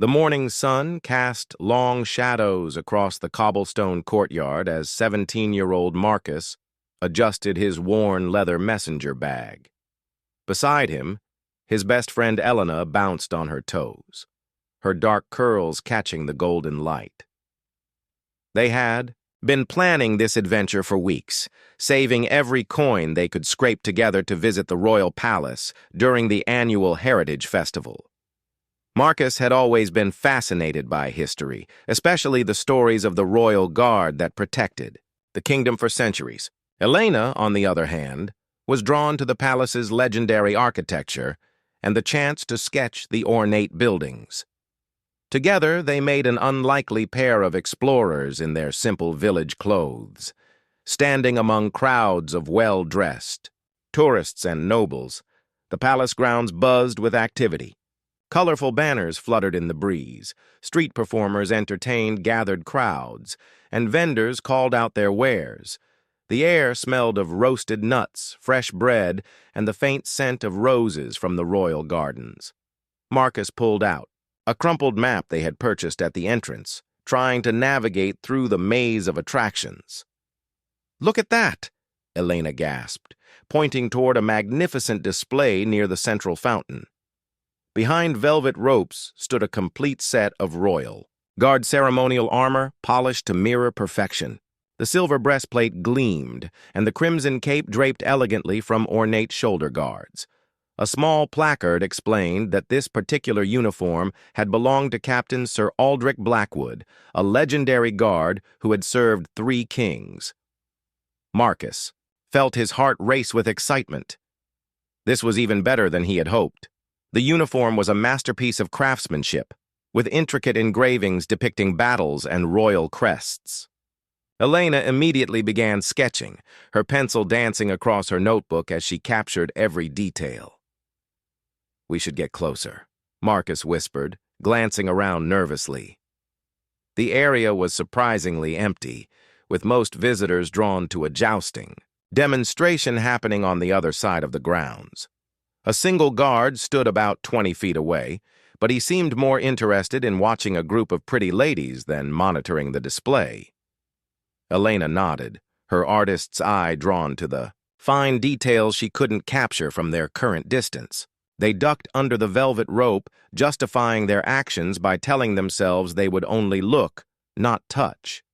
The morning sun cast long shadows across the cobblestone courtyard as 17-year-old Marcus adjusted his worn leather messenger bag. Beside him, his best friend Elena bounced on her toes, her dark curls catching the golden light. They had been planning this adventure for weeks, saving every coin they could scrape together to visit the royal palace during the annual Heritage Festival. Marcus had always been fascinated by history, especially the stories of the royal guard that protected the kingdom for centuries. Elena, on the other hand, was drawn to the palace's legendary architecture and the chance to sketch the ornate buildings. Together, they made an unlikely pair of explorers in their simple village clothes, standing among crowds of well-dressed tourists and nobles. The palace grounds buzzed with activity. Colorful banners fluttered in the breeze, street performers entertained gathered crowds, and vendors called out their wares. The air smelled of roasted nuts, fresh bread, and the faint scent of roses from the royal gardens. Marcus pulled out a crumpled map they had purchased at the entrance, trying to navigate through the maze of attractions. "Look at that!" Elena gasped, pointing toward a magnificent display near the central fountain. Behind velvet ropes stood a complete set of royal guard ceremonial armor polished to mirror perfection. The silver breastplate gleamed, and the crimson cape draped elegantly from ornate shoulder guards. A small placard explained that this particular uniform had belonged to Captain Sir Aldrich Blackwood, a legendary guard who had served 3 kings. Marcus felt his heart race with excitement. This was even better than he had hoped. The uniform was a masterpiece of craftsmanship, with intricate engravings depicting battles and royal crests. Elena immediately began sketching, her pencil dancing across her notebook as she captured every detail. "We should get closer," Marcus whispered, glancing around nervously. The area was surprisingly empty, with most visitors drawn to a jousting demonstration happening on the other side of the grounds. A single guard stood about 20 feet away, but he seemed more interested in watching a group of pretty ladies than monitoring the display. Elena nodded, her artist's eye drawn to the fine details she couldn't capture from their current distance. They ducked under the velvet rope, justifying their actions by telling themselves they would only look, not touch.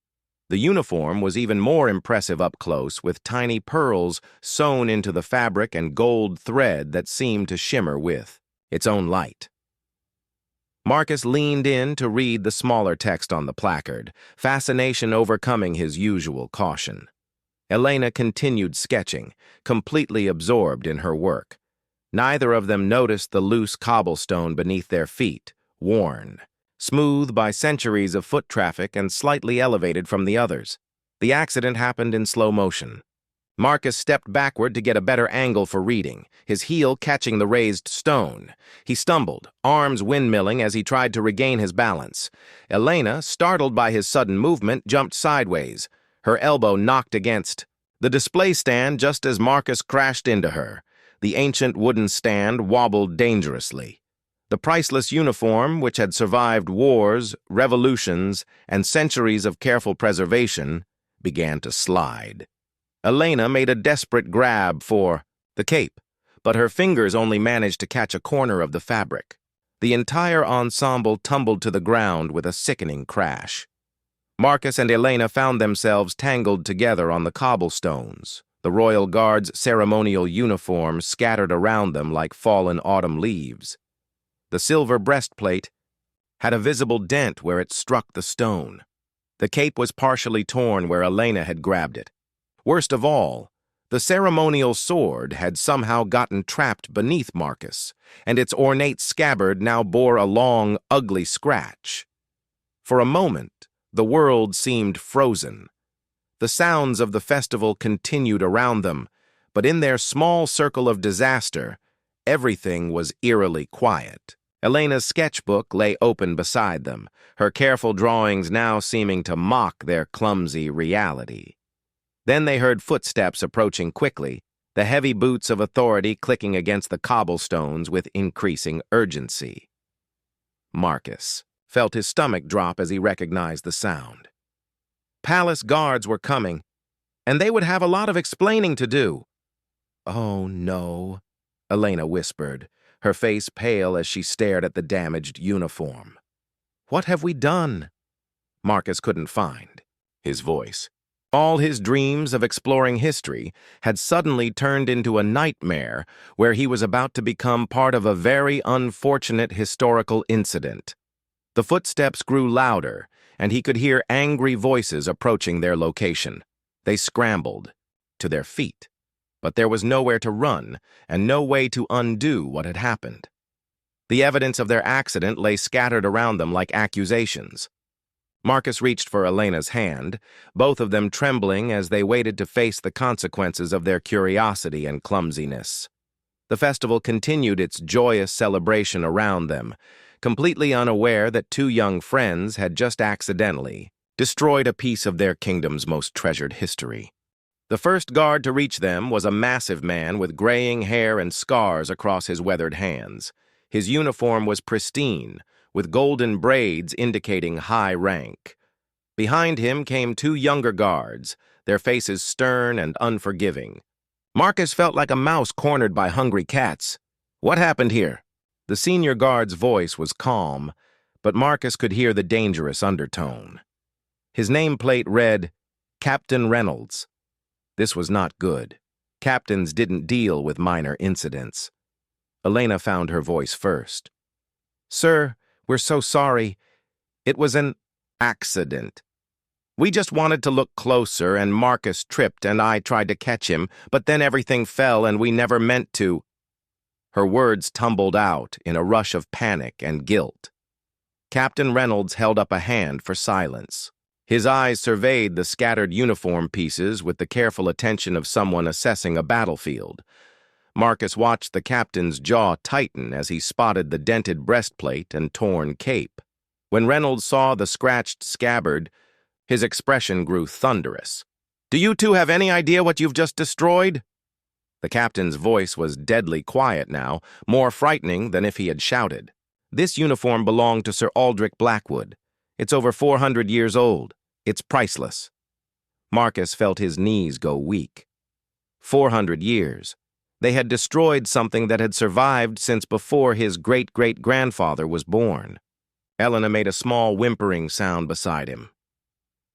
The uniform was even more impressive up close, with tiny pearls sewn into the fabric and gold thread that seemed to shimmer with its own light. Marcus leaned in to read the smaller text on the placard, fascination overcoming his usual caution. Elena continued sketching, completely absorbed in her work. Neither of them noticed the loose cobblestone beneath their feet, worn smooth by centuries of foot traffic and slightly elevated from the others. The accident happened in slow motion. Marcus stepped backward to get a better angle for reading, his heel catching the raised stone. He stumbled, arms windmilling as he tried to regain his balance. Elena, startled by his sudden movement, jumped sideways, her elbow knocked against the display stand just as Marcus crashed into her. The ancient wooden stand wobbled dangerously. The priceless uniform, which had survived wars, revolutions, and centuries of careful preservation, began to slide. Elena made a desperate grab for the cape, but her fingers only managed to catch a corner of the fabric. The entire ensemble tumbled to the ground with a sickening crash. Marcus and Elena found themselves tangled together on the cobblestones, the royal guard's ceremonial uniforms scattered around them like fallen autumn leaves. The silver breastplate had a visible dent where it struck the stone. The cape was partially torn where Elena had grabbed it. Worst of all, the ceremonial sword had somehow gotten trapped beneath Marcus, and its ornate scabbard now bore a long, ugly scratch. For a moment, the world seemed frozen. The sounds of the festival continued around them, but in their small circle of disaster, everything was eerily quiet. Elena's sketchbook lay open beside them, her careful drawings now seeming to mock their clumsy reality. Then they heard footsteps approaching quickly, the heavy boots of authority clicking against the cobblestones with increasing urgency. Marcus felt his stomach drop as he recognized the sound. Palace guards were coming, and they would have a lot of explaining to do. "Oh, no," Elena whispered, her face pale as she stared at the damaged uniform. "What have we done?" Marcus couldn't find his voice. All his dreams of exploring history had suddenly turned into a nightmare where he was about to become part of a very unfortunate historical incident. The footsteps grew louder, and he could hear angry voices approaching their location. They scrambled to their feet, but there was nowhere to run and no way to undo what had happened. The evidence of their accident lay scattered around them like accusations. Marcus reached for Elena's hand, both of them trembling as they waited to face the consequences of their curiosity and clumsiness. The festival continued its joyous celebration around them, completely unaware that two young friends had just accidentally destroyed a piece of their kingdom's most treasured history. The first guard to reach them was a massive man with graying hair and scars across his weathered hands. His uniform was pristine, with golden braids indicating high rank. Behind him came two younger guards, their faces stern and unforgiving. Marcus felt like a mouse cornered by hungry cats. "What happened here?" The senior guard's voice was calm, but Marcus could hear the dangerous undertone. His nameplate read, "Captain Reynolds." This was not good. Captains didn't deal with minor incidents. Elena found her voice first. "Sir, we're so sorry. It was an accident. We just wanted to look closer, and Marcus tripped, and I tried to catch him, but then everything fell, and we never meant to." Her words tumbled out in a rush of panic and guilt. Captain Reynolds held up a hand for silence. His eyes surveyed the scattered uniform pieces with the careful attention of someone assessing a battlefield. Marcus watched the captain's jaw tighten as he spotted the dented breastplate and torn cape. When Reynolds saw the scratched scabbard, his expression grew thunderous. "Do you two have any idea what you've just destroyed?" The captain's voice was deadly quiet now, more frightening than if he had shouted. "This uniform belonged to Sir Aldrich Blackwood. It's over 400 years old. It's priceless." Marcus felt his knees go weak. 400 years. They had destroyed something that had survived since before his great-great-grandfather was born. Elena made a small whimpering sound beside him.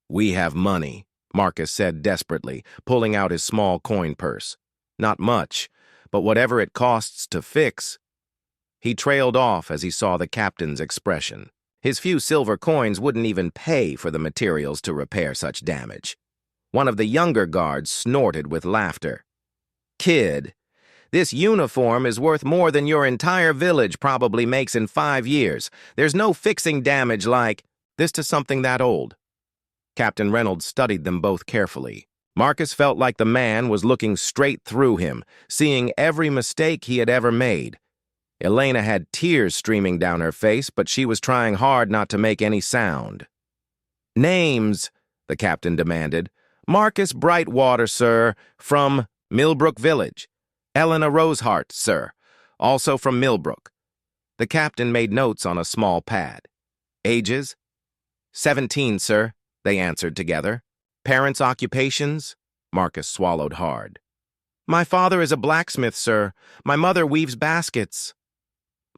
"We have money," Marcus said desperately, pulling out his small coin purse. "Not much, but whatever it costs to fix." He trailed off as he saw the captain's expression. His few silver coins wouldn't even pay for the materials to repair such damage. One of the younger guards snorted with laughter. "Kid, this uniform is worth more than your entire village probably makes in 5 years. There's no fixing damage like this to something that old." Captain Reynolds studied them both carefully. Marcus felt like the man was looking straight through him, seeing every mistake he had ever made. Elena had tears streaming down her face, but she was trying hard not to make any sound. "Names," the captain demanded. "Marcus Brightwater, sir, from Millbrook Village. Elena Rosehart, sir, also from Millbrook." The captain made notes on a small pad. "Ages?" 17, sir," they answered together. "Parents' occupations?" Marcus swallowed hard. "My father is a blacksmith, sir. My mother weaves baskets."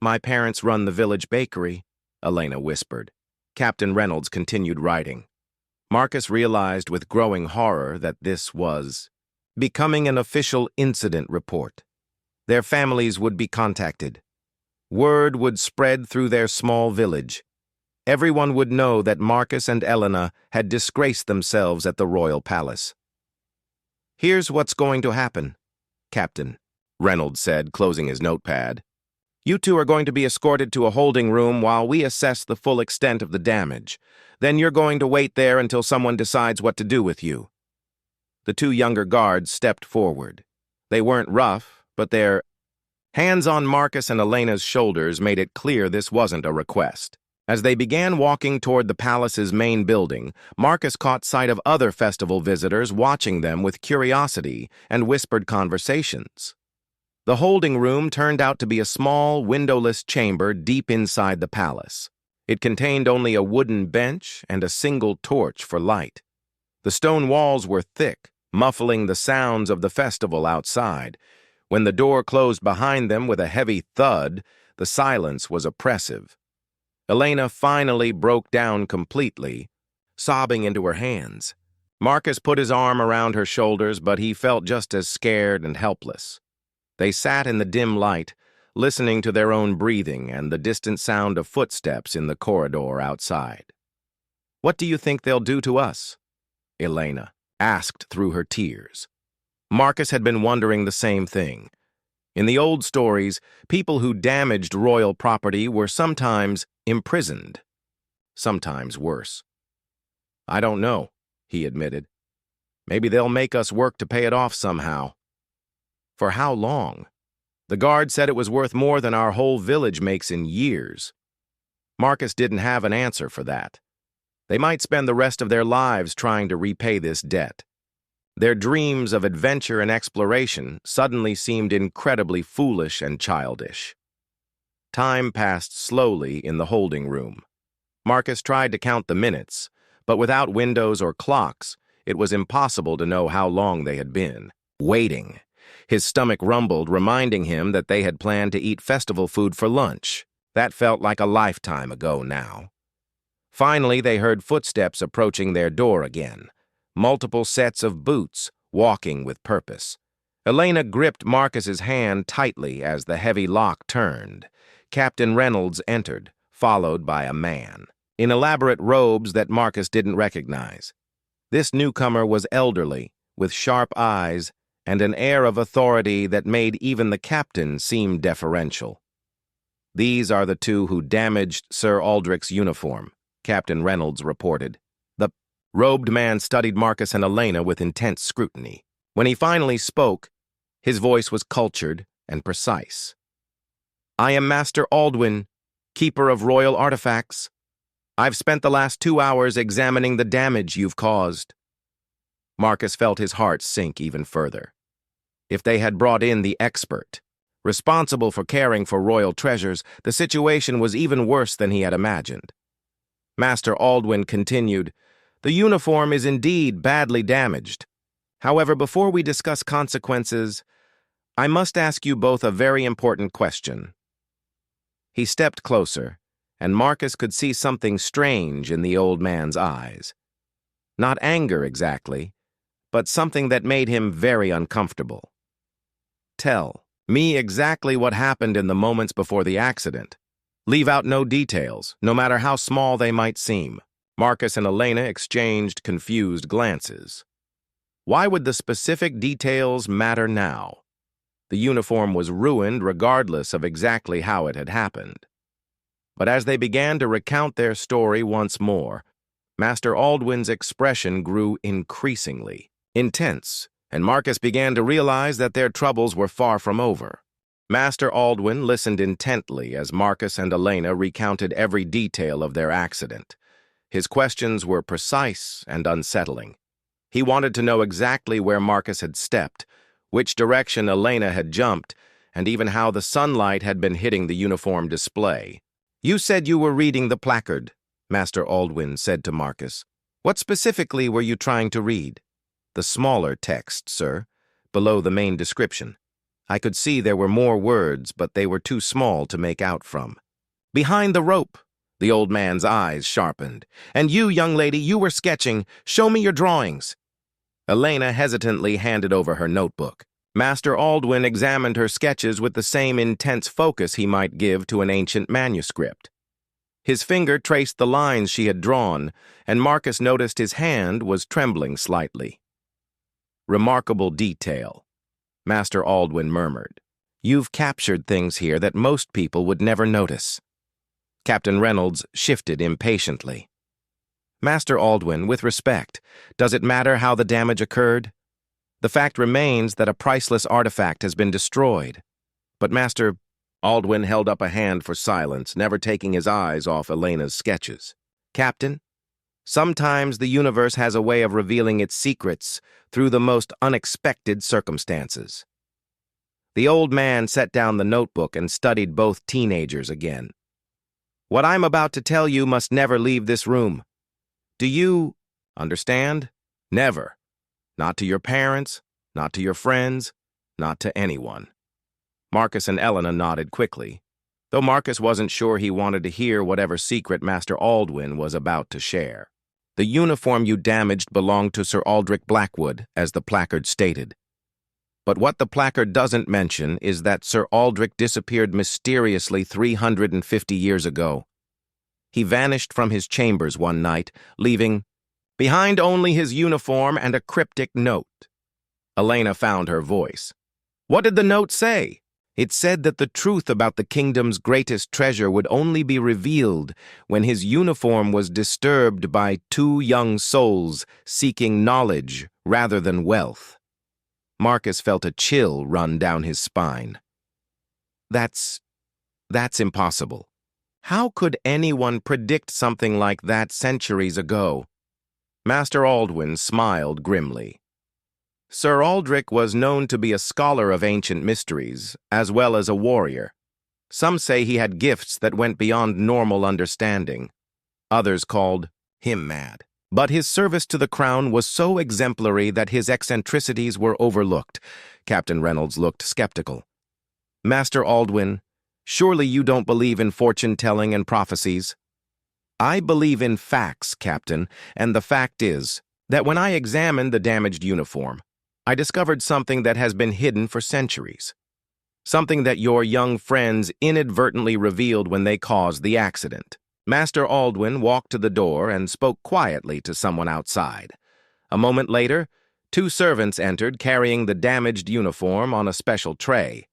"My parents run the village bakery," Elena whispered. Captain Reynolds continued writing. Marcus realized with growing horror that this was becoming an official incident report. Their families would be contacted. Word would spread through their small village. Everyone would know that Marcus and Elena had disgraced themselves at the royal palace. "Here's what's going to happen, Captain," Reynolds said, closing his notepad. "You two are going to be escorted to a holding room while we assess the full extent of the damage. Then you're going to wait there until someone decides what to do with you." The two younger guards stepped forward. They weren't rough, but their hands on Marcus and Elena's shoulders made it clear this wasn't a request. As they began walking toward the palace's main building, Marcus caught sight of other festival visitors watching them with curiosity and whispered conversations. The holding room turned out to be a small, windowless chamber deep inside the palace. It contained only a wooden bench and a single torch for light. The stone walls were thick, muffling the sounds of the festival outside. When the door closed behind them with a heavy thud, the silence was oppressive. Elena finally broke down completely, sobbing into her hands. Marcus put his arm around her shoulders, but he felt just as scared and helpless. They sat in the dim light, listening to their own breathing and the distant sound of footsteps in the corridor outside. "What do you think they'll do to us?" Elena asked through her tears. Marcus had been wondering the same thing. In the old stories, people who damaged royal property were sometimes imprisoned, sometimes worse. "I don't know," he admitted. "Maybe they'll make us work to pay it off somehow." "For how long?" "The guard said it was worth more than our whole village makes in years." Marcus didn't have an answer for that. They might spend the rest of their lives trying to repay this debt. Their dreams of adventure and exploration suddenly seemed incredibly foolish and childish. Time passed slowly in the holding room. Marcus tried to count the minutes, but without windows or clocks, it was impossible to know how long they had been. Waiting. His stomach rumbled, reminding him that they had planned to eat festival food for lunch. That felt like a lifetime ago now. Finally, they heard footsteps approaching their door again. Multiple sets of boots, walking with purpose. Elena gripped Marcus's hand tightly as the heavy lock turned. Captain Reynolds entered, followed by a man in elaborate robes that Marcus didn't recognize. This newcomer was elderly, with sharp eyes and an air of authority that made even the captain seem deferential. "These are the two who damaged Sir Aldrich's uniform," Captain Reynolds reported. The robed man studied Marcus and Elena with intense scrutiny. When he finally spoke, his voice was cultured and precise. "I am Master Aldwin, keeper of royal artifacts. I've spent the last 2 hours examining the damage you've caused." Marcus felt his heart sink even further. If they had brought in the expert, responsible for caring for royal treasures, the situation was even worse than he had imagined. Master Aldwin continued, "The uniform is indeed badly damaged. However, before we discuss consequences, I must ask you both a very important question." He stepped closer, and Marcus could see something strange in the old man's eyes. Not anger exactly, but something that made him very uncomfortable. "Tell me exactly what happened in the moments before the accident. Leave out no details, no matter how small they might seem." Marcus and Elena exchanged confused glances. Why would the specific details matter now? The uniform was ruined regardless of exactly how it had happened. But as they began to recount their story once more, Master Aldwin's expression grew increasingly intense, and Marcus began to realize that their troubles were far from over. Master Aldwin listened intently as Marcus and Elena recounted every detail of their accident. His questions were precise and unsettling. He wanted to know exactly where Marcus had stepped, which direction Elena had jumped, and even how the sunlight had been hitting the uniform display. "You said you were reading the placard," Master Aldwin said to Marcus. "What specifically were you trying to read?" "The smaller text, sir, below the main description. I could see there were more words, but they were too small to make out from." "Behind the rope." The old man's eyes sharpened. "And you, young lady, you were sketching. Show me your drawings." Elena hesitantly handed over her notebook. Master Aldwin examined her sketches with the same intense focus he might give to an ancient manuscript. His finger traced the lines she had drawn, and Marcus noticed his hand was trembling slightly. "Remarkable detail," Master Aldwin murmured. "You've captured things here that most people would never notice." Captain Reynolds shifted impatiently. "Master Aldwin, with respect, does it matter how the damage occurred? The fact remains that a priceless artifact has been destroyed." "But Master—" Aldwin held up a hand for silence, never taking his eyes off Elena's sketches. "Captain, sometimes the universe has a way of revealing its secrets through the most unexpected circumstances." The old man set down the notebook and studied both teenagers again. What I'm about to tell you must never leave this room. Do you understand? Never. Not to your parents, not to your friends, not to anyone. Marcus and Elena nodded quickly, though Marcus wasn't sure he wanted to hear whatever secret Master Aldwin was about to share. The uniform you damaged belonged to Sir Aldrich Blackwood, as the placard stated. But what the placard doesn't mention is that Sir Aldrich disappeared mysteriously 350 years ago. He vanished from his chambers one night, leaving behind only his uniform and a cryptic note. Elena found her voice. What did the note say? It said that the truth about the kingdom's greatest treasure would only be revealed when his uniform was disturbed by two young souls seeking knowledge rather than wealth. Marcus felt a chill run down his spine. That's impossible. How could anyone predict something like that centuries ago? Master Aldwin smiled grimly. Sir Aldrich was known to be a scholar of ancient mysteries, as well as a warrior. Some say he had gifts that went beyond normal understanding. Others called him mad. But his service to the crown was so exemplary that his eccentricities were overlooked. Captain Reynolds looked skeptical. Master Aldwin, surely you don't believe in fortune-telling and prophecies? I believe in facts, Captain, and the fact is that when I examined the damaged uniform, I discovered something that has been hidden for centuries. Something that your young friends inadvertently revealed when they caused the accident. Master Aldwin walked to the door and spoke quietly to someone outside. A moment later, two servants entered carrying the damaged uniform on a special tray.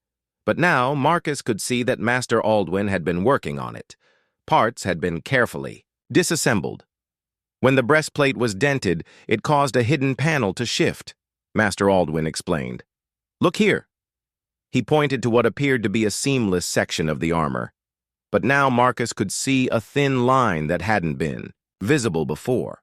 But now Marcus could see that Master Aldwin had been working on it. Parts had been carefully disassembled. When the breastplate was dented, it caused a hidden panel to shift, Master Aldwin explained. Look here. He pointed to what appeared to be a seamless section of the armor. But now Marcus could see a thin line that hadn't been visible before.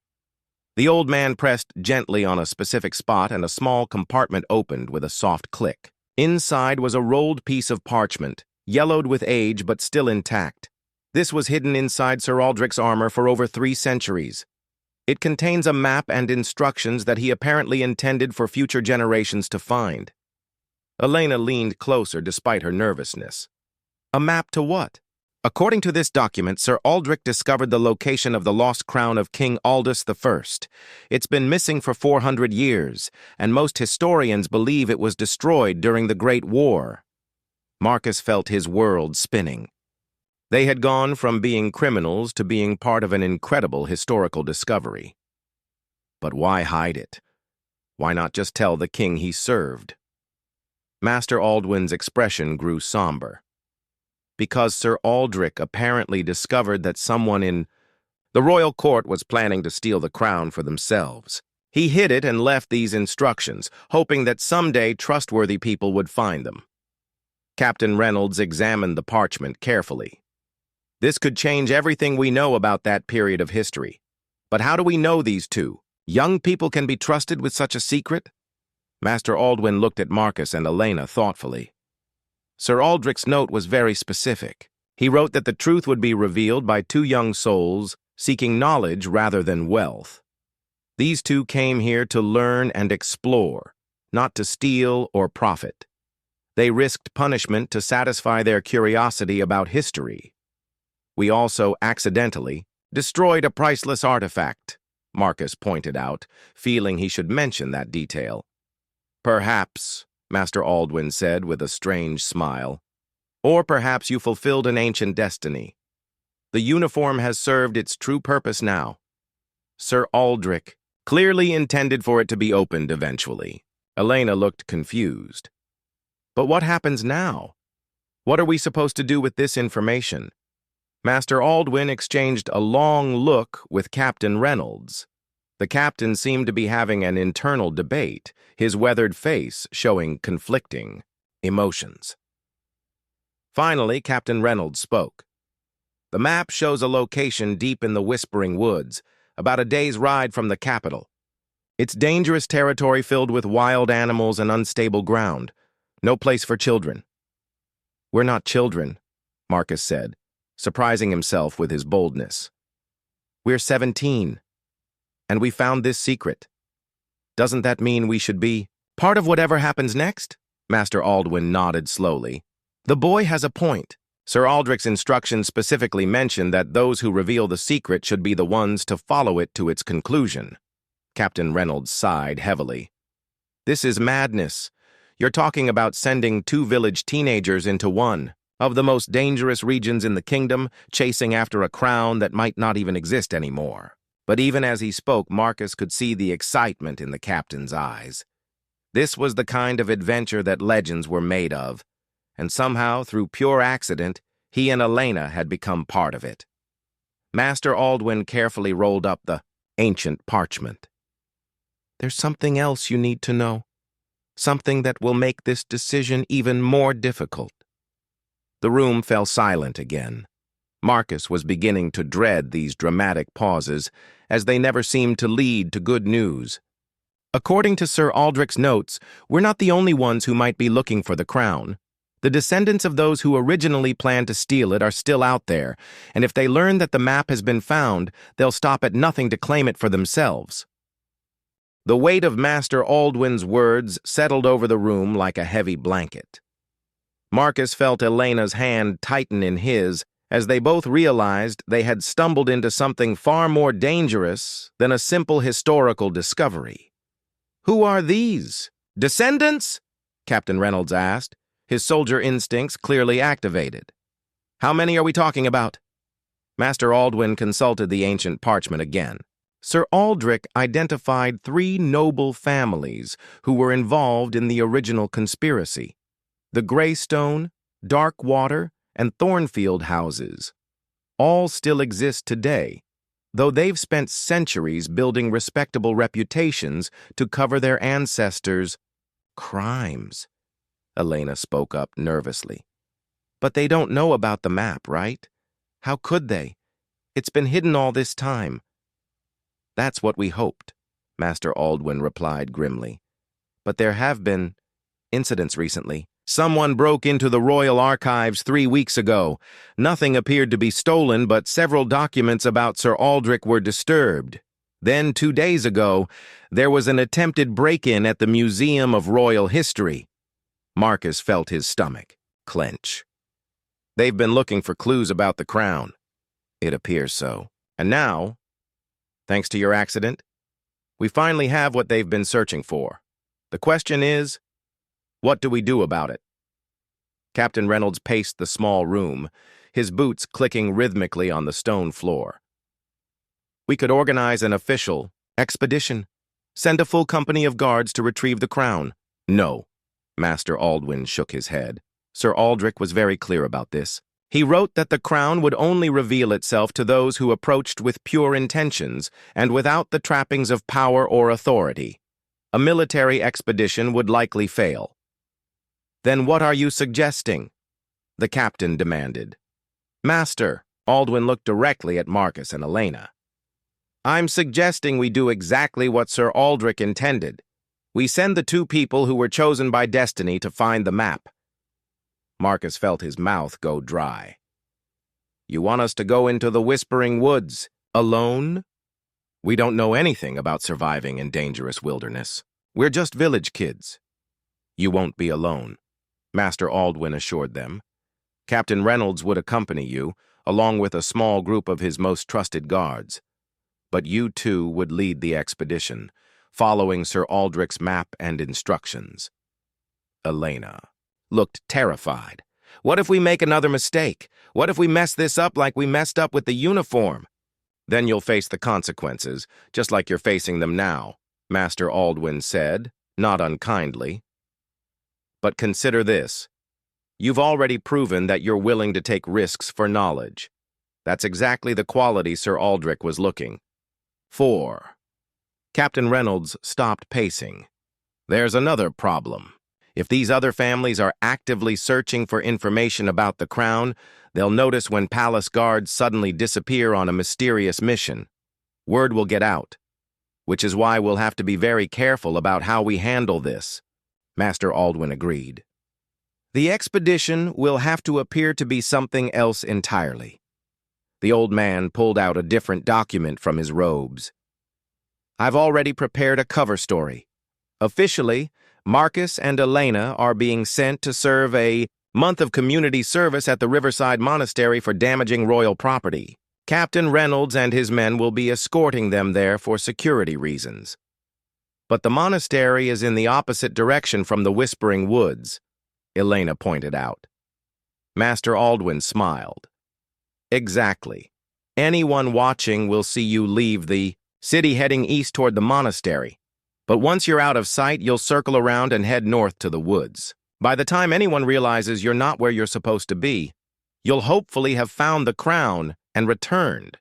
The old man pressed gently on a specific spot and a small compartment opened with a soft click. Inside was a rolled piece of parchment, yellowed with age but still intact. This was hidden inside Sir Aldrich's armor for over 3 centuries. It contains a map and instructions that he apparently intended for future generations to find. Elena leaned closer despite her nervousness. A map to what? According to this document, Sir Aldrich discovered the location of the lost crown of King Aldous I. It's been missing for 400 years, and most historians believe it was destroyed during the Great War. Marcus felt his world spinning. They had gone from being criminals to being part of an incredible historical discovery. But why hide it? Why not just tell the king he served? Master Aldwin's expression grew somber. Because Sir Aldrich apparently discovered that someone in the royal court was planning to steal the crown for themselves. He hid it and left these instructions, hoping that someday trustworthy people would find them. Captain Reynolds examined the parchment carefully. This could change everything we know about that period of history. But how do we know these two? Young people can be trusted with such a secret? Master Aldwin looked at Marcus and Elena thoughtfully. Sir Aldrich's note was very specific. He wrote that the truth would be revealed by two young souls seeking knowledge rather than wealth. These two came here to learn and explore, not to steal or profit. They risked punishment to satisfy their curiosity about history. We also accidentally destroyed a priceless artifact, Marcus pointed out, feeling he should mention that detail. Perhaps, Master Aldwin said with a strange smile. Or perhaps you fulfilled an ancient destiny. The uniform has served its true purpose now. Sir Aldrich clearly intended for it to be opened eventually. Elena looked confused. But what happens now? What are we supposed to do with this information? Master Aldwin exchanged a long look with Captain Reynolds. The captain seemed to be having an internal debate, his weathered face showing conflicting emotions. Finally, Captain Reynolds spoke. The map shows a location deep in the Whispering Woods, about a day's ride from the capital. It's dangerous territory filled with wild animals and unstable ground. No place for children. We're not children, Marcus said. surprising himself with his boldness. "We're 17, and we found this secret. Doesn't that mean we should be part of whatever happens next?" Master Aldwin nodded slowly. "The boy has a point. Sir Aldrich's instructions specifically mention that those who reveal the secret should be the ones to follow it to its conclusion." Captain Reynolds sighed heavily. "This is madness. You're talking about sending 2 village teenagers into one of the most dangerous regions in the kingdom, chasing after a crown that might not even exist anymore." But even as he spoke, Marcus could see the excitement in the captain's eyes. This was the kind of adventure that legends were made of, and somehow, through pure accident, he and Elena had become part of it. Master Aldwin carefully rolled up the ancient parchment. "There's something else you need to know. Something that will make this decision even more difficult." The room fell silent again. Marcus was beginning to dread these dramatic pauses, as they never seemed to lead to good news. "According to Sir Aldrich's notes, we're not the only ones who might be looking for the crown. The descendants of those who originally planned to steal it are still out there, and if they learn that the map has been found, they'll stop at nothing to claim it for themselves." The weight of Master Aldwin's words settled over the room like a heavy blanket. Marcus felt Elena's hand tighten in his, as they both realized they had stumbled into something far more dangerous than a simple historical discovery. "Who are these? Descendants?" Captain Reynolds asked, his soldier instincts clearly activated. "How many are we talking about?" Master Aldwin consulted the ancient parchment again. Sir Aldrich identified 3 noble families who were involved in the original conspiracy: the Greystone, Darkwater, and Thornfield houses. All still exist today, though they've spent centuries building respectable reputations to cover their ancestors' crimes. Elena spoke up nervously. "But they don't know about the map, right? How could they? It's been hidden all this time." "That's what we hoped," Master Aldwin replied grimly. "But there have been incidents recently. Someone broke into the royal archives 3 weeks ago. Nothing appeared to be stolen, but several documents about Sir Aldrich were disturbed. Then, 2 days ago, there was an attempted break-in at the Museum of Royal History." Marcus felt his stomach clench. "They've been looking for clues about the crown." "It appears so. And now, thanks to your accident, we finally have what they've been searching for. The question is, what do we do about it?" Captain Reynolds paced the small room, his boots clicking rhythmically on the stone floor. "We could organize an official expedition. Send a full company of guards to retrieve the crown." "No." Master Aldwin shook his head. Sir Aldrich was very clear about this. He wrote that the crown would only reveal itself to those who approached with pure intentions and without the trappings of power or authority. A military expedition would likely fail. "Then what are you suggesting?" the captain demanded. "Master," Aldwin looked directly at Marcus and Elena. "I'm suggesting we do exactly what Sir Aldrich intended. We send the 2 people who were chosen by destiny to find the map." Marcus felt his mouth go dry. "You want us to go into the Whispering Woods alone? We don't know anything about surviving in dangerous wilderness. We're just village kids." "You won't be alone," Master Aldwin assured them. "Captain Reynolds would accompany you, along with a small group of his most trusted guards. But you 2 would lead the expedition, following Sir Aldrich's map and instructions." Elena looked terrified. "What if we make another mistake? What if we mess this up like we messed up with the uniform?" "Then you'll face the consequences, just like you're facing them now," Master Aldwin said, not unkindly. "But consider this. You've already proven that you're willing to take risks for knowledge. That's exactly the quality Sir Aldrich was looking for." Captain Reynolds stopped pacing. "There's another problem. If these other families are actively searching for information about the crown, they'll notice when palace guards suddenly disappear on a mysterious mission. Word will get out, which is why we'll have to be very careful about how we handle this." Master Aldwin agreed. "The expedition will have to appear to be something else entirely. The old man pulled out a different document from his robes. "I've already prepared a cover story. Officially, Marcus and Elena are being sent to serve a month of community service at the Riverside Monastery for damaging royal property. Captain Reynolds and his men will be escorting them there for security reasons. But the monastery is in the opposite direction from the Whispering Woods," Elena pointed out. Master Aldwin smiled. "Exactly. Anyone watching will see you leave the city heading east toward the monastery. But once you're out of sight, you'll circle around and head north to the woods. By the time anyone realizes you're not where you're supposed to be, you'll hopefully have found the crown and returned."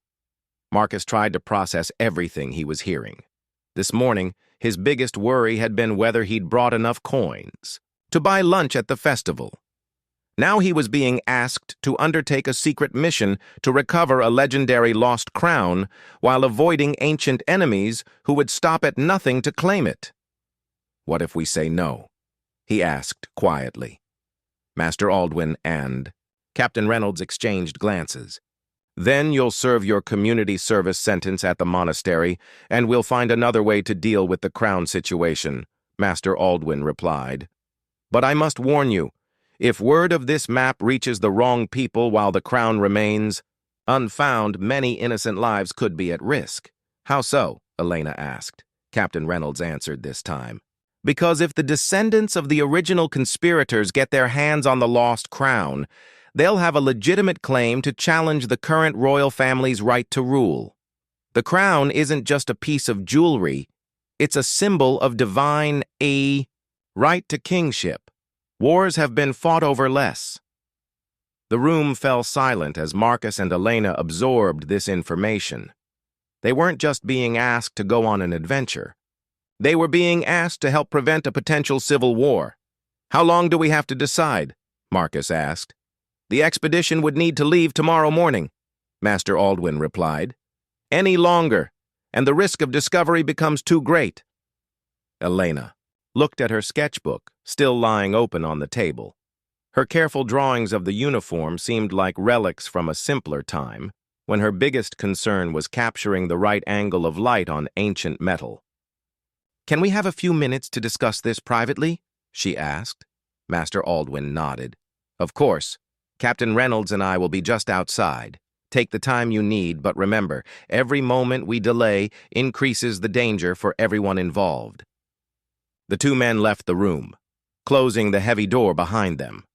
Marcus tried to process everything he was hearing. This morning, his biggest worry had been whether he'd brought enough coins to buy lunch at the festival. Now he was being asked to undertake a secret mission to recover a legendary lost crown while avoiding ancient enemies who would stop at nothing to claim it. "What if we say no?" he asked quietly. Master Aldwin and Captain Reynolds exchanged glances. "Then you'll serve your community service sentence at the monastery, and we'll find another way to deal with the crown situation," Master Aldwin replied. "But I must warn you, if word of this map reaches the wrong people while the crown remains unfound, many innocent lives could be at risk." "How so?" Elena asked. Captain Reynolds answered this time. "Because if the descendants of the original conspirators get their hands on the lost crown, they'll have a legitimate claim to challenge the current royal family's right to rule. The crown isn't just a piece of jewelry, it's a symbol of divine right to kingship. Wars have been fought over less." The room fell silent as Marcus and Elena absorbed this information. They weren't just being asked to go on an adventure. They were being asked to help prevent a potential civil war. "How long do we have to decide?" Marcus asked. "The expedition would need to leave tomorrow morning," Master Aldwin replied. "Any longer, and the risk of discovery becomes too great." Elena looked at her sketchbook, still lying open on the table. Her careful drawings of the uniform seemed like relics from a simpler time, when her biggest concern was capturing the right angle of light on ancient metal. "Can we have a few minutes to discuss this privately?" she asked. Master Aldwin nodded. "Of course. Captain Reynolds and I will be just outside. Take the time you need, but remember, every moment we delay increases the danger for everyone involved." The two men left the room, closing the heavy door behind them.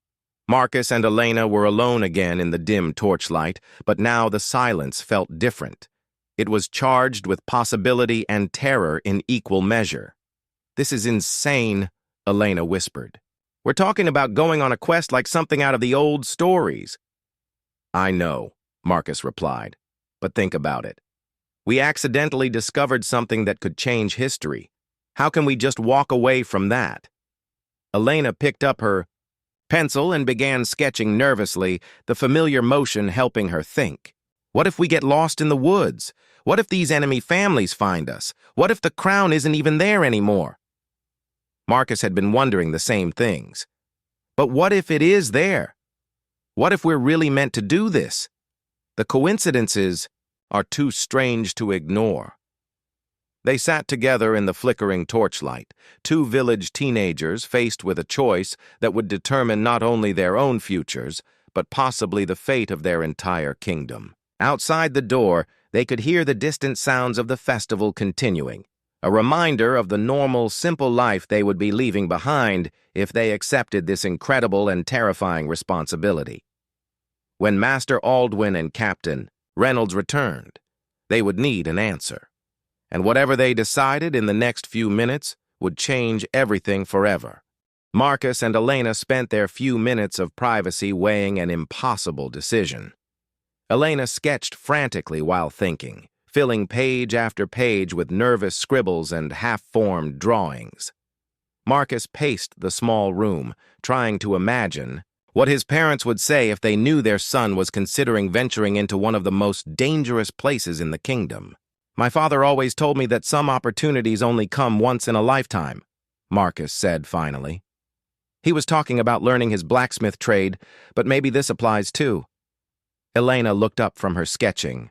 Marcus and Elena were alone again in the dim torchlight, but now the silence felt different. It was charged with possibility and terror in equal measure. "This is insane," Elena whispered. "We're talking about going on a quest like something out of the old stories." "I know," Marcus replied, "but think about it. We accidentally discovered something that could change history. How can we just walk away from that?" Elena picked up her pencil and began sketching nervously, the familiar motion helping her think. "What if we get lost in the woods? What if these enemy families find us? What if the crown isn't even there anymore?" Marcus had been wondering the same things. But what if it is there? What if we're really meant to do this? The coincidences are too strange to ignore. They sat together in the flickering torchlight, two village teenagers faced with a choice that would determine not only their own futures, but possibly the fate of their entire kingdom. Outside the door, they could hear the distant sounds of the festival continuing, a reminder of the normal, simple life they would be leaving behind if they accepted this incredible and terrifying responsibility. When Master Aldwin and Captain Reynolds returned, they would need an answer. And whatever they decided in the next few minutes would change everything forever. Marcus and Elena spent their few minutes of privacy weighing an impossible decision. Elena sketched frantically while thinking, filling page after page with nervous scribbles and half-formed drawings. Marcus paced the small room, trying to imagine what his parents would say if they knew their son was considering venturing into one of the most dangerous places in the kingdom. "My father always told me that some opportunities only come once in a lifetime," Marcus said finally. He was talking about learning his blacksmith trade, but maybe this applies too. Elena looked up from her sketching.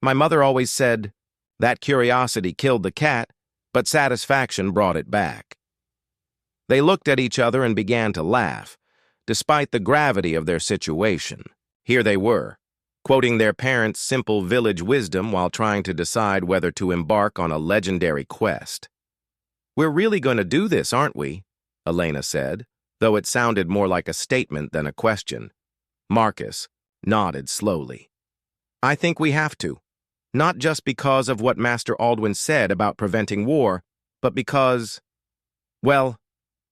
My mother always said, that curiosity killed the cat, but satisfaction brought it back. They looked at each other and began to laugh, despite the gravity of their situation. Here they were, quoting their parents' simple village wisdom while trying to decide whether to embark on a legendary quest. We're really going to do this, aren't we? Elena said, though it sounded more like a statement than a question. Marcus nodded slowly. I think we have to, not just because of what Master Aldwin said about preventing war, but because, well,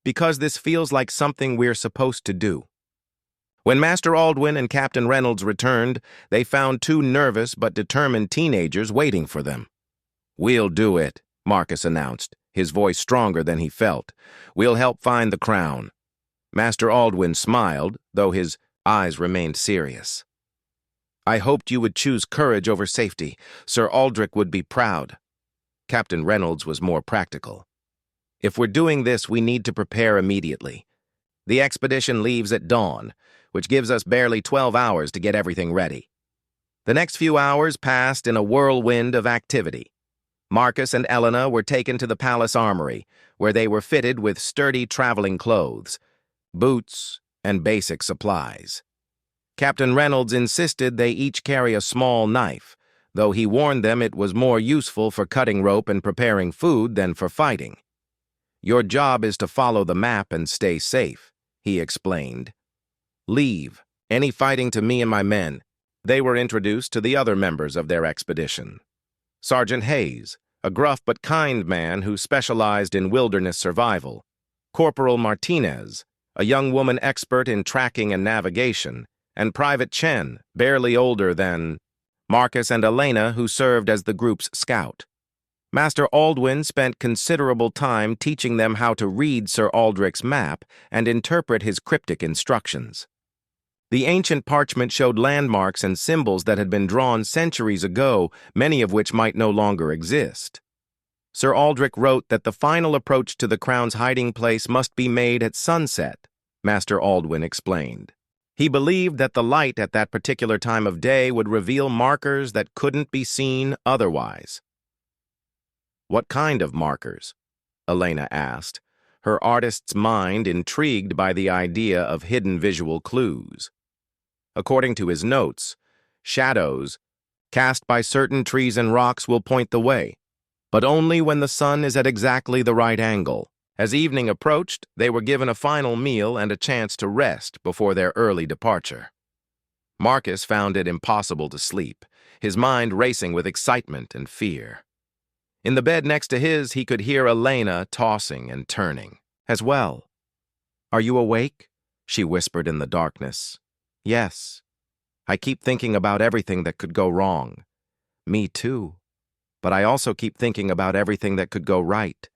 because this feels like something we're supposed to do. When Master Aldwin and Captain Reynolds returned, they found two nervous but determined teenagers waiting for them. We'll do it, Marcus announced, his voice stronger than he felt. We'll help find the crown. Master Aldwin smiled, though his eyes remained serious. I hoped you would choose courage over safety. Sir Aldrich would be proud. Captain Reynolds was more practical. If we're doing this, we need to prepare immediately. The expedition leaves at dawn, which gives us barely 12 hours to get everything ready. The next few hours passed in a whirlwind of activity. Marcus and Elena were taken to the palace armory, where they were fitted with sturdy traveling clothes, boots, and basic supplies. Captain Reynolds insisted they each carry a small knife, though he warned them it was more useful for cutting rope and preparing food than for fighting. Your job is to follow the map and stay safe, he explained. Leave any fighting to me and my men. They were introduced to the other members of their expedition. Sergeant Hayes, a gruff but kind man who specialized in wilderness survival. Corporal Martinez, a young woman expert in tracking and navigation. And Private Chen, barely older than Marcus and Elena, who served as the group's scout. Master Aldwin spent considerable time teaching them how to read Sir Aldrich's map and interpret his cryptic instructions. The ancient parchment showed landmarks and symbols that had been drawn centuries ago, many of which might no longer exist. Sir Aldrich wrote that the final approach to the crown's hiding place must be made at sunset, Master Aldwin explained. He believed that the light at that particular time of day would reveal markers that couldn't be seen otherwise. What kind of markers? Elena asked, her artist's mind intrigued by the idea of hidden visual clues. According to his notes, shadows cast by certain trees and rocks will point the way, but only when the sun is at exactly the right angle. As evening approached, they were given a final meal and a chance to rest before their early departure. Marcus found it impossible to sleep, his mind racing with excitement and fear. In the bed next to his, he could hear Elena tossing and turning, as well. Are you awake? She whispered in the darkness. Yes. I keep thinking about everything that could go wrong. Me too. But I also keep thinking about everything that could go right.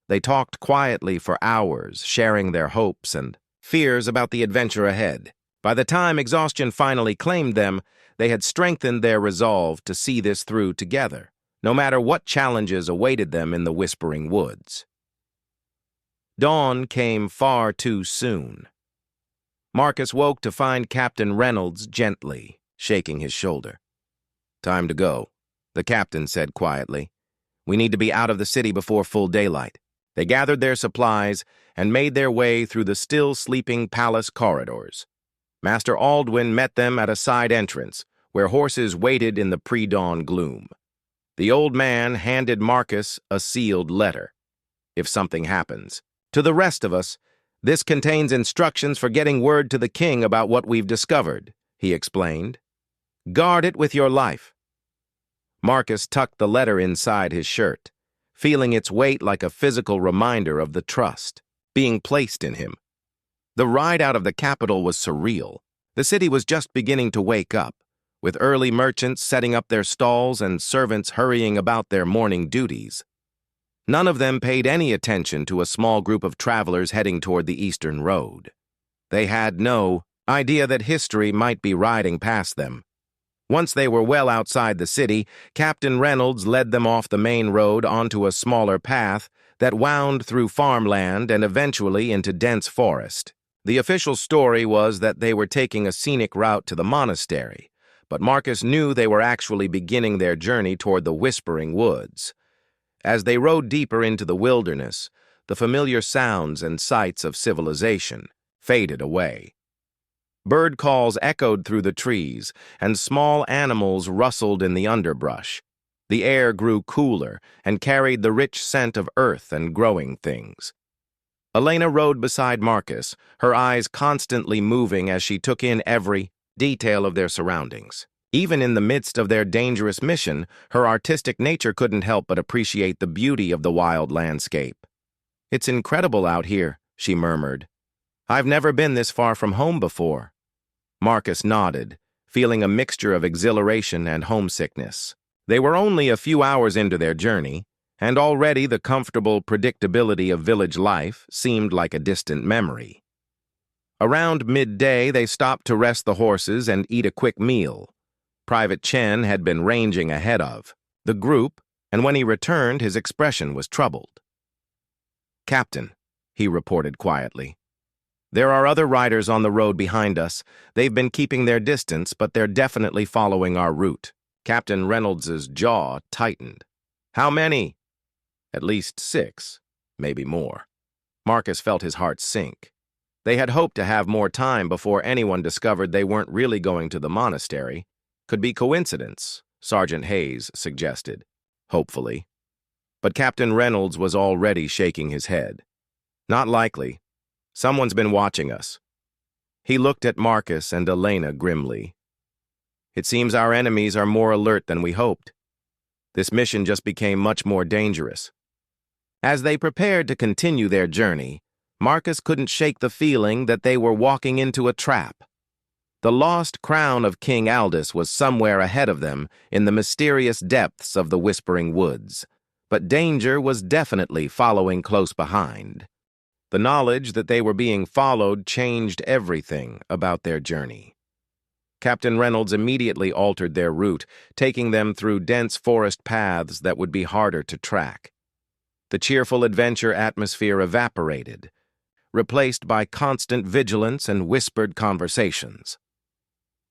They talked quietly for hours, sharing their hopes and fears about the adventure ahead. By the time exhaustion finally claimed them, they had strengthened their resolve to see this through together, no matter what challenges awaited them in the Whispering Woods. Dawn came far too soon. Marcus woke to find Captain Reynolds gently shaking his shoulder. Time to go, the captain said quietly. We need to be out of the city before full daylight. They gathered their supplies and made their way through the still-sleeping palace corridors. Master Aldwin met them at a side entrance, where horses waited in the pre-dawn gloom. The old man handed Marcus a sealed letter. If something happens. To the rest of us, this contains instructions for getting word to the king about what we've discovered, he explained. Guard it with your life. Marcus tucked the letter inside his shirt, feeling its weight like a physical reminder of the trust being placed in him. The ride out of the capital was surreal. The city was just beginning to wake up, with early merchants setting up their stalls and servants hurrying about their morning duties. None of them paid any attention to a small group of travelers heading toward the Eastern Road. They had no idea that history might be riding past them. Once they were well outside the city, Captain Reynolds led them off the main road onto a smaller path that wound through farmland and eventually into dense forest. The official story was that they were taking a scenic route to the monastery, but Marcus knew they were actually beginning their journey toward the Whispering Woods. As they rode deeper into the wilderness, the familiar sounds and sights of civilization faded away. Bird calls echoed through the trees, and small animals rustled in the underbrush. The air grew cooler and carried the rich scent of earth and growing things. Elena rode beside Marcus, her eyes constantly moving as she took in every detail of their surroundings. Even in the midst of their dangerous mission, her artistic nature couldn't help but appreciate the beauty of the wild landscape. "It's incredible out here," she murmured. "I've never been this far from home before." Marcus nodded, feeling a mixture of exhilaration and homesickness. They were only a few hours into their journey, and already the comfortable predictability of village life seemed like a distant memory. Around midday, they stopped to rest the horses and eat a quick meal. Private Chen had been ranging ahead of the group, and when he returned, his expression was troubled. "Captain," he reported quietly, "there are other riders on the road behind us. They've been keeping their distance, but they're definitely following our route." Captain Reynolds's jaw tightened. "How many?" "At least 6, maybe more." Marcus felt his heart sink. They had hoped to have more time before anyone discovered they weren't really going to the monastery. "Could be coincidence," Sergeant Hayes suggested, hopefully. But Captain Reynolds was already shaking his head. "Not likely. Someone's been watching us." He looked at Marcus and Elena grimly. "It seems our enemies are more alert than we hoped. This mission just became much more dangerous." As they prepared to continue their journey, Marcus couldn't shake the feeling that they were walking into a trap. The lost crown of King Aldous was somewhere ahead of them in the mysterious depths of the Whispering Woods, but danger was definitely following close behind. The knowledge that they were being followed changed everything about their journey. Captain Reynolds immediately altered their route, taking them through dense forest paths that would be harder to track. The cheerful adventure atmosphere evaporated, replaced by constant vigilance and whispered conversations.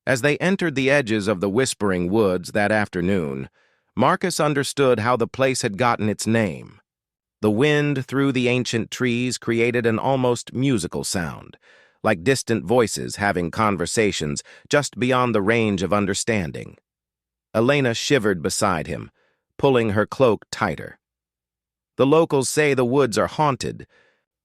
As they entered the edges of the Whispering Woods that afternoon, Marcus understood how the place had gotten its name. The wind through the ancient trees created an almost musical sound, like distant voices having conversations just beyond the range of understanding. Elena shivered beside him, pulling her cloak tighter. "The locals say the woods are haunted,"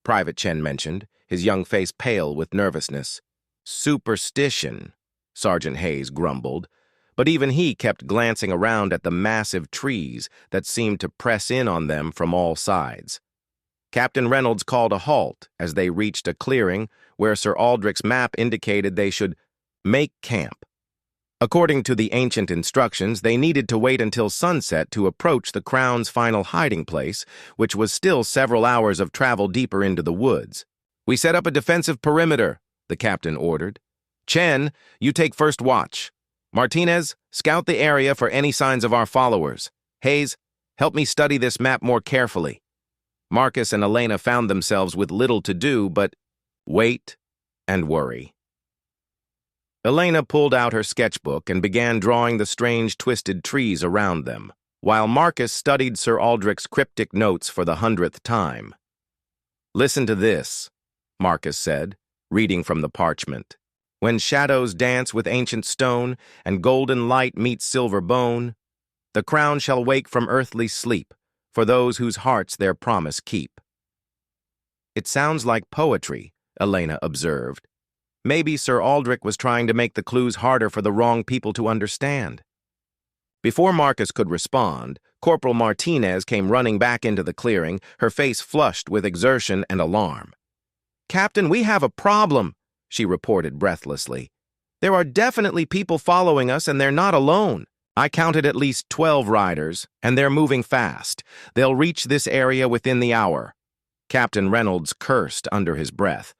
Private Chen mentioned, his young face pale with nervousness. "Superstition," Sergeant Hayes grumbled, but even he kept glancing around at the massive trees that seemed to press in on them from all sides. Captain Reynolds called a halt as they reached a clearing where Sir Aldrich's map indicated they should make camp. According to the ancient instructions, they needed to wait until sunset to approach the Crown's final hiding place, which was still several hours of travel deeper into the woods. "We set up a defensive perimeter," the captain ordered. "Chen, you take first watch. Martinez, scout the area for any signs of our followers. Hayes, help me study this map more carefully." Marcus and Elena found themselves with little to do but wait and worry. Elena pulled out her sketchbook and began drawing the strange twisted trees around them, while Marcus studied Sir Aldrich's cryptic notes for the 100th time. "Listen to this," Marcus said, reading from the parchment. "When shadows dance with ancient stone and golden light meets silver bone, the crown shall wake from earthly sleep for those whose hearts their promise keep." "It sounds like poetry," Elena observed. "Maybe Sir Aldrich was trying to make the clues harder for the wrong people to understand." Before Marcus could respond, Corporal Martinez came running back into the clearing, her face flushed with exertion and alarm. "Captain, we have a problem," she reported breathlessly. "There are definitely people following us, and they're not alone. I counted at least 12 riders, and they're moving fast. They'll reach this area within the hour." Captain Reynolds cursed under his breath.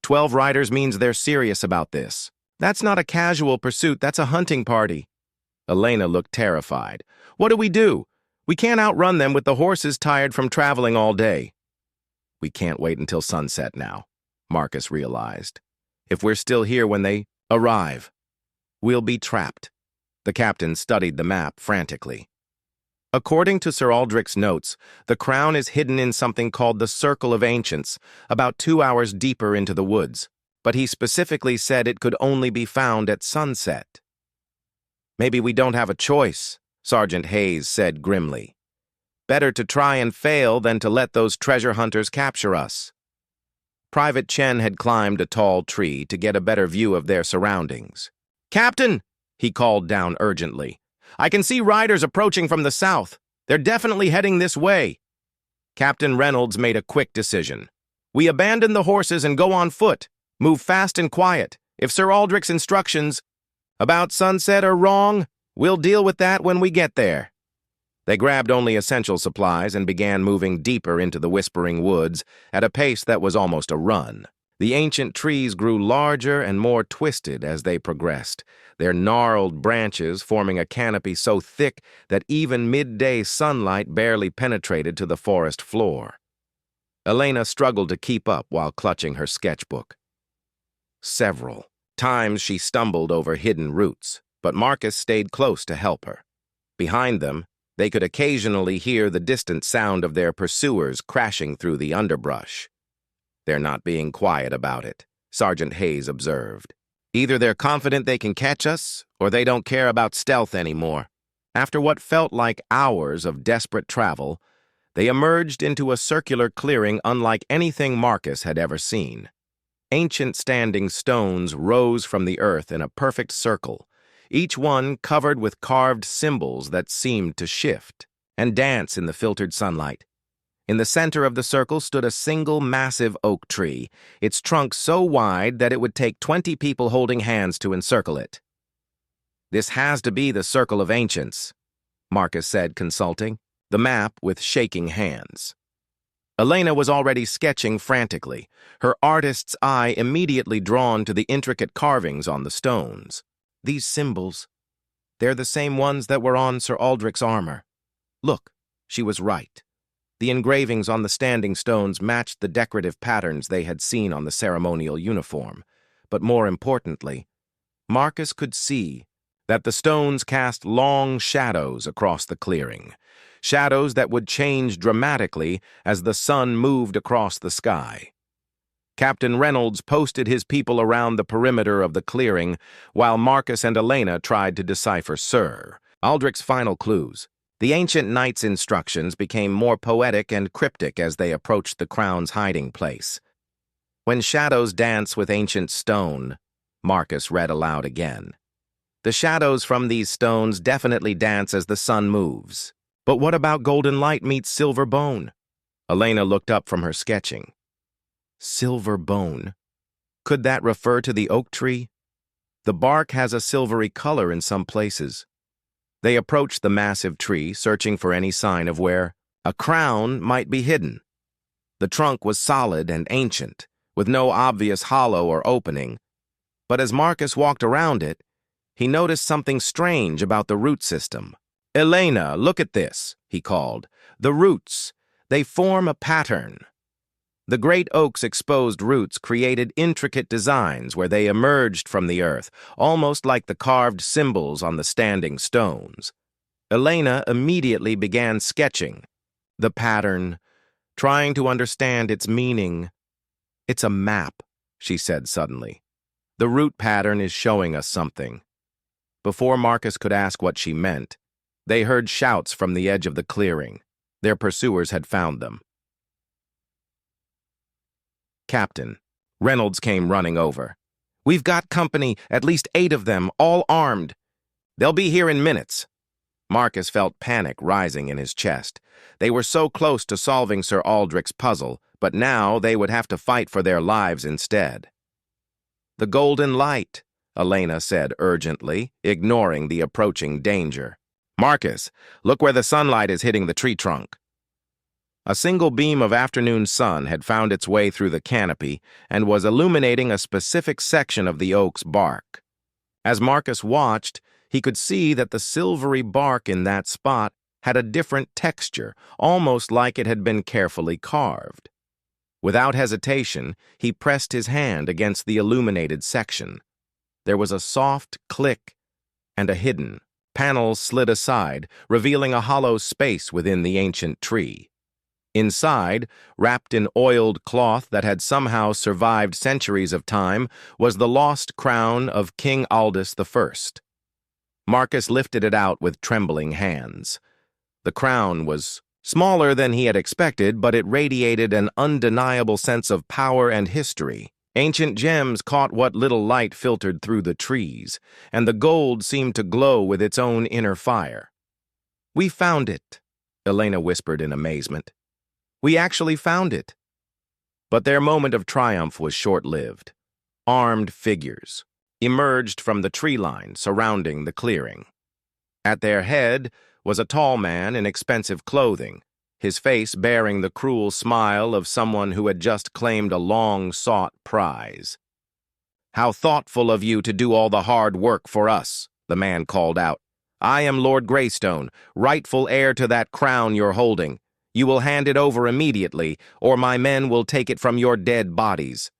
12 riders means they're serious about this. That's not a casual pursuit, that's a hunting party." Elena looked terrified. "What do we do? We can't outrun them with the horses tired from traveling all day." "We can't wait until sunset now," Marcus realized. If we're still here when they arrive, we'll be trapped. The captain studied the map frantically. According to Sir Aldrich's notes, the crown is hidden in something called the Circle of Ancients, about 2 hours deeper into the woods, but he specifically said it could only be found at sunset. Maybe we don't have a choice, Sergeant Hayes said grimly. Better to try and fail than to let those treasure hunters capture us. Private Chen had climbed a tall tree to get a better view of their surroundings. "Captain!" he called down urgently. "I can see riders approaching from the south. They're definitely heading this way." Captain Reynolds made a quick decision. "We abandon the horses and go on foot. Move fast and quiet. If Sir Aldrich's instructions about sunset are wrong, we'll deal with that when we get there." They grabbed only essential supplies and began moving deeper into the whispering woods at a pace that was almost a run. The ancient trees grew larger and more twisted as they progressed, their gnarled branches forming a canopy so thick that even midday sunlight barely penetrated to the forest floor. Elena struggled to keep up while clutching her sketchbook. Several times she stumbled over hidden roots, but Marcus stayed close to help her. Behind them, they could occasionally hear the distant sound of their pursuers crashing through the underbrush. "They're not being quiet about it," Sergeant Hayes observed. "Either they're confident they can catch us, or they don't care about stealth anymore." After what felt like hours of desperate travel, they emerged into a circular clearing unlike anything Marcus had ever seen. Ancient standing stones rose from the earth in a perfect circle, each one covered with carved symbols that seemed to shift and dance in the filtered sunlight. In the center of the circle stood a single massive oak tree, its trunk so wide that it would take 20 people holding hands to encircle it. "This has to be the Circle of Ancients," Marcus said, consulting the map with shaking hands. Elena was already sketching frantically, her artist's eye immediately drawn to the intricate carvings on the stones. "These symbols, they're the same ones that were on Sir Aldrich's armor. Look," she was right. The engravings on the standing stones matched the decorative patterns they had seen on the ceremonial uniform. But more importantly, Marcus could see that the stones cast long shadows across the clearing, shadows that would change dramatically as the sun moved across the sky. Captain Reynolds posted his people around the perimeter of the clearing, while Marcus and Elena tried to decipher Sir Aldrich's final clues. The ancient knight's instructions became more poetic and cryptic as they approached the crown's hiding place. "When shadows dance with ancient stone," Marcus read aloud again. "The shadows from these stones definitely dance as the sun moves. But what about golden light meets silver bone?" Elena looked up from her sketching. Silver bone. Could that refer to the oak tree? The bark has a silvery color in some places. They approached the massive tree, searching for any sign of where a crown might be hidden. The trunk was solid and ancient, with no obvious hollow or opening. But as Marcus walked around it, he noticed something strange about the root system. "Elena, look at this," he called. "The roots, they form a pattern." The great oak's exposed roots created intricate designs where they emerged from the earth, almost like the carved symbols on the standing stones. Elena immediately began sketching the pattern, trying to understand its meaning. "It's a map," she said suddenly. "The root pattern is showing us something." Before Marcus could ask what she meant, they heard shouts from the edge of the clearing. Their pursuers had found them. "Captain," Reynolds came running over. "We've got company, at least 8 of them, all armed. They'll be here in minutes." Marcus felt panic rising in his chest. They were so close to solving Sir Aldrich's puzzle, but now they would have to fight for their lives instead. "The golden light," Elena said urgently, ignoring the approaching danger. "Marcus, look where the sunlight is hitting the tree trunk." A single beam of afternoon sun had found its way through the canopy and was illuminating a specific section of the oak's bark. As Marcus watched, he could see that the silvery bark in that spot had a different texture, almost like it had been carefully carved. Without hesitation, he pressed his hand against the illuminated section. There was a soft click and a hidden panel slid aside, revealing a hollow space within the ancient tree. Inside, wrapped in oiled cloth that had somehow survived centuries of time, was the lost crown of King Aldous I. Marcus lifted it out with trembling hands. The crown was smaller than he had expected, but it radiated an undeniable sense of power and history. Ancient gems caught what little light filtered through the trees, and the gold seemed to glow with its own inner fire. "We found it," Elena whispered in amazement. "We actually found it." But their moment of triumph was short-lived. Armed figures emerged from the tree line surrounding the clearing. At their head was a tall man in expensive clothing, his face bearing the cruel smile of someone who had just claimed a long-sought prize. "How thoughtful of you to do all the hard work for us," the man called out. "I am Lord Greystone, rightful heir to that crown you're holding. You will hand it over immediately, or my men will take it from your dead bodies."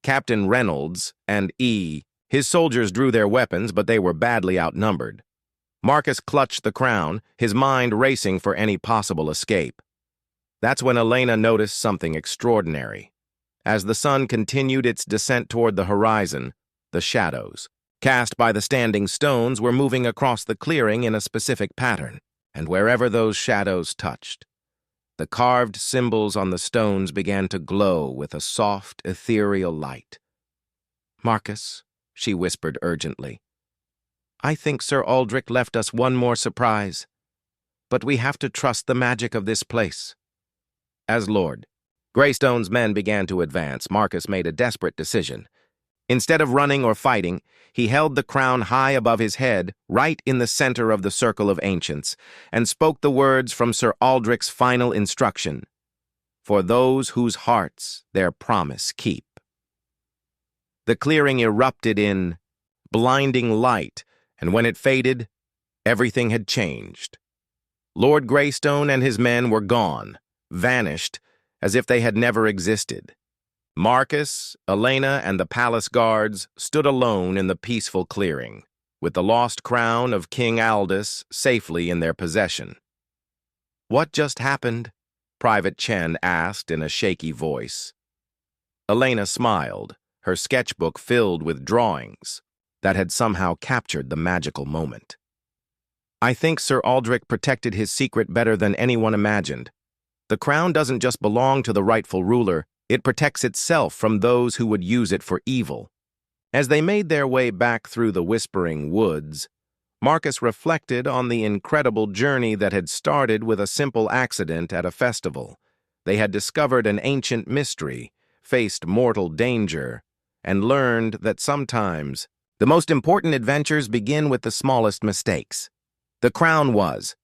Captain Reynolds and his soldiers drew their weapons, but they were badly outnumbered. Marcus clutched the crown, his mind racing for any possible escape. That's when Elena noticed something extraordinary. As the sun continued its descent toward the horizon, the shadows, cast by the standing stones, were moving across the clearing in a specific pattern, and wherever those shadows touched, the carved symbols on the stones began to glow with a soft, ethereal light. "Marcus," she whispered urgently, "I think Sir Aldrich left us one more surprise, but we have to trust the magic of this place." As Lord Greystone's men began to advance, Marcus made a desperate decision. Instead of running or fighting, he held the crown high above his head, right in the center of the circle of ancients, and spoke the words from Sir Aldrich's final instruction: "For those whose hearts their promise keep." The clearing erupted in blinding light, and when it faded, everything had changed. Lord Greystone and his men were gone, vanished, as if they had never existed. Marcus, Elena, and the palace guards stood alone in the peaceful clearing, with the lost crown of King Aldous safely in their possession. "What just happened?" Private Chen asked in a shaky voice. Elena smiled, her sketchbook filled with drawings that had somehow captured the magical moment. "I think Sir Aldrich protected his secret better than anyone imagined. The crown doesn't just belong to the rightful ruler, it protects itself from those who would use it for evil." As they made their way back through the whispering woods, Marcus reflected on the incredible journey that had started with a simple accident at a festival. They had discovered an ancient mystery, faced mortal danger, and learned that sometimes the most important adventures begin with the smallest mistakes. The crown was,